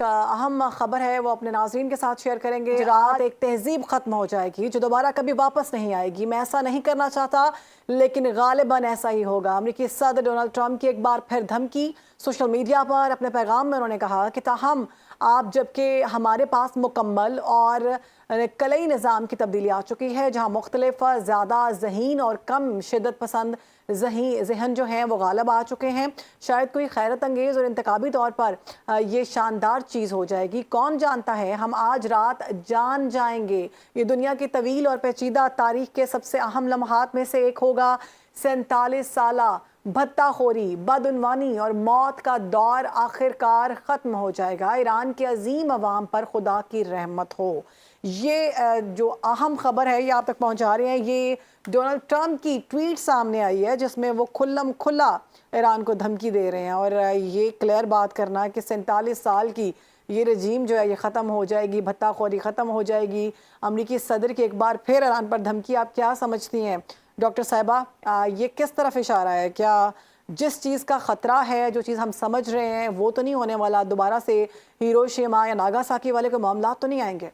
اہم خبر ہے وہ اپنے ناظرین کے ساتھ شیئر کریں گے۔ رات ایک تہذیب ختم ہو جائے گی جو دوبارہ کبھی واپس نہیں آئے گی۔ میں ایسا نہیں کرنا چاہتا لیکن غالباً ایسا ہی ہوگا۔ امریکی صدر ڈونلڈ ٹرمپ کی ایک بار پھر دھمکی۔ سوشل میڈیا پر اپنے پیغام میں انہوں نے کہا کہ تاہم آپ جبکہ ہمارے پاس مکمل اور کلئی نظام کی تبدیلی آ چکی ہے جہاں مختلف زیادہ ذہین اور کم شدت پسند ذہن جو ہیں وہ غالب آ چکے ہیں، شاید کوئی خیرت انگیز اور انتخابی طور پر یہ شاندار چیز ہو جائے گی۔ کون جانتا ہے، ہم آج رات جان جائیں گے۔ یہ دنیا کی طویل اور پیچیدہ تاریخ کے سب سے اہم لمحات میں سے ایک ہوگا۔ 47 سالہ بھتہ خوری، بدعنوانی اور موت کا دور آخرکار ختم ہو جائے گا۔ ایران کے عظیم عوام پر خدا کی رحمت ہو۔ یہ جو اہم خبر ہے یہ آپ تک پہنچا رہے ہیں۔ یہ ڈونلڈ ٹرمپ کی ٹویٹ سامنے آئی ہے جس میں وہ کھلم کھلا ایران کو دھمکی دے رہے ہیں، اور یہ کلیئر بات کرنا کہ 47 سال کی یہ رجیم جو ہے یہ ختم ہو جائے گی، بھتہ خوری ختم ہو جائے گی۔ امریکی صدر کی ایک بار پھر ایران پر دھمکی، آپ کیا سمجھتی ہیں ڈاکٹر صاحبہ؟ یہ کس طرف اشارہ ہے؟ کیا جس چیز کا خطرہ ہے، جو چیز ہم سمجھ رہے ہیں وہ تو نہیں ہونے والا؟ دوبارہ سے ہیروشیما یا ناگاساکی والے کوئی معاملات تو نہیں آئیں گے؟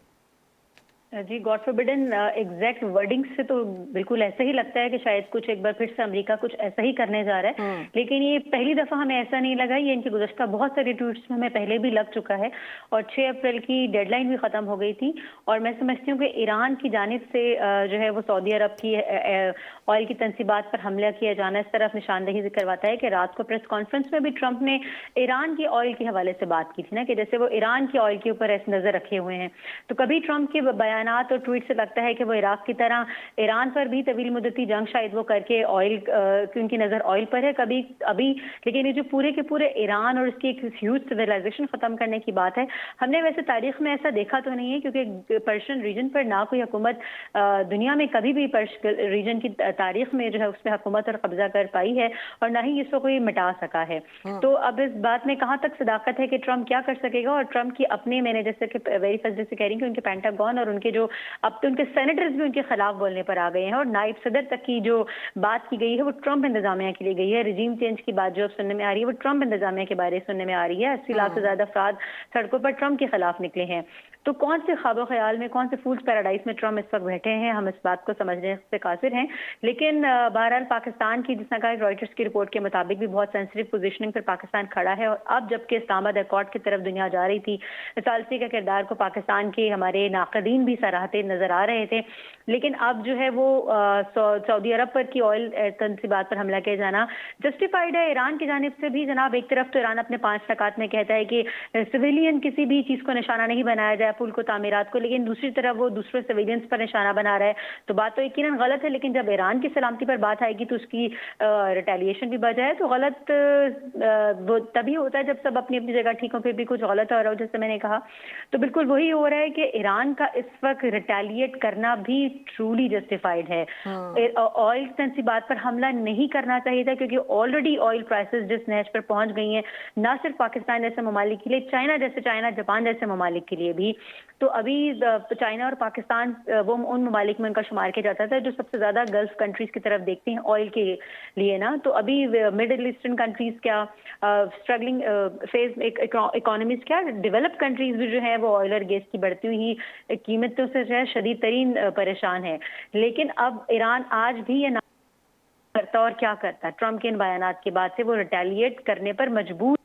جی گاڈ فوربڈن ایگزیکٹ ورڈنگ سے تو بالکل ایسا ہی لگتا ہے کہ شاید کچھ ایک بار پھر سے امریکہ کچھ ایسا ہی کرنے جا رہا ہے، لیکن یہ پہلی دفعہ ہمیں ایسا نہیں لگا۔ یہ ان کی گزشتہ بہت ساری ٹویٹس میں ہمیں پہلے بھی لگ چکا ہے، اور 6 اپریل کی ڈیڈ لائن بھی ختم ہو گئی تھی، اور میں سمجھتی ہوں کہ ایران کی جانب سے جو ہے وہ سعودی عرب کی آئل کی تنصیبات پر حملہ کیا جانا اس طرف نشاندہی کرواتا ہے کہ رات کو پریس کانفرنس میں بھی ٹرمپ نے ایران کی آئل کے حوالے سے بات کی تھی نا، کہ جیسے وہ ایران کی آئل کے اوپر ایسے نظر رکھے ہوئے ہیں۔ تو کبھی ٹرمپ کے بیانات اور ٹویٹ سے لگتا ہے کہ وہ عراق کی طرح ایران پر بھی طویل مدتی جنگ شاید وہ کر کے آئل کی ان کی نظر آئل پر ہے کبھی ابھی، لیکن یہ جو پورے کے پورے ایران اور اس کی ایک ہیوج سویلائزیشن ختم کرنے کی بات ہے، ہم نے ویسے تاریخ میں ایسا دیکھا تو نہیں ہے، کیونکہ پرشین ریجن پر نہ کوئی حکومت دنیا میں کبھی بھی ریجن کی تاریخ میں جو ہے اس پہ حکومت اور قبضہ کر پائی ہے، اور نہ ہی اس کو کوئی مٹا سکا ہے۔ تو اب اس بات میں کہاں تک صداقت ہے کہ ٹرمپ کیا کر سکے گا، اور ٹرمپ کی اپنے، میں نے جیسے کہ ویری فرسٹ ڈے سے کہہ رہی ہوں کہ ان کے پینٹاگون اور ان کے جو اب تو ان کے سینیٹرز بھی ان کے خلاف بولنے پر آ گئے ہیں، اور نائب صدر تک کی جو بات کی گئی ہے وہ ٹرمپ انتظامیہ کے لیے گئی ہے۔ رجیم چینج کی بات جو سننے میں آ رہی ہے وہ ٹرمپ انتظامیہ کے بارے سننے میں آ رہی ہے۔ 80 لاکھ سے زیادہ افراد سڑکوں پر ٹرمپ کے خلاف نکلے ہیں۔ تو کون سے خواب و خیال میں، کون سے فولز پیراڈائز میں ٹرمپ اس وقت بیٹھے ہیں، ہم اس بات کو سمجھنے سے قاصر ہیں۔ لیکن بہرحال پاکستان کی، جس نے کہا رائٹرز کی رپورٹ کے مطابق بھی بہت سینسٹیو پوزیشننگ پر پاکستان کھڑا ہے، اور اب جبکہ اسلام آباد ایکارڈ کی طرف دنیا جا رہی تھی، ثالثی کا کردار کو پاکستان کے ہمارے ناقدین بھی سراہتے نظر آ رہے تھے، لیکن اب جو ہے وہ سعودی عرب پر کی آئل تنصیبات پر حملہ کیا جانا جسٹیفائڈ ہے۔ ایران کی جانب سے بھی جناب، ایک طرف تو ایران اپنے 5 نکات میں کہتا ہے کہ سویلین کسی بھی چیز کو نشانہ نہیں بنایا جائے، پل کو، تعمیرات کو، لیکن دوسری طرف وہ دوسرے سویلینز پر نشانہ بنا رہا ہے، تو بات تو یقیناً غلط ہے۔ لیکن جب ایران کی سلامتی پر بات آئے گی تو اس کی ریٹیلیشن بھی بجائے تو غلط وہ تبھی ہوتا ہے جب سب اپنی اپنی جگہ ٹھیک ہوں، پھر بھی کچھ غلط ہو رہا ہو، جیسے میں نے کہا۔ تو بالکل وہی ہو رہا ہے کہ ایران کا اس وقت ریٹیلیٹ کرنا بھی ٹرولی جسٹیفائڈ ہے۔ آئل تنصیبات پر حملہ نہیں کرنا چاہیے تھا، کیونکہ آلریڈی آئل پرائسز جس نہج پر پہنچ گئی ہیں، نہ صرف پاکستان جیسے ممالک کے لیے، چائنا، جاپان جیسے ممالک کے لیے بھی۔ تو ابھی چائنا اور پاکستان وہ ان ممالک میں ان کا شمار کیا جاتا تھا جو سب سے زیادہ گلف کنٹریز کی طرف دیکھتے ہیں آئل کے لیے نا۔ تو ابھی مڈل ایسٹرن کنٹریز کیا، اسٹرگلنگ فیز اکانومیز کیا، ڈیولپ کنٹریز بھی جو ہیں وہ آئل اور گیس کی بڑھتی ہوئی قیمتوں سے جو ہے شدید ترین پریشان ہے۔ لیکن اب ایران آج بھی یہ نہ کرتا، اور کیا کرتا، ٹرمپ کے ان بیانات کے بعد سے وہ ریٹیلیٹ کرنے پر مجبور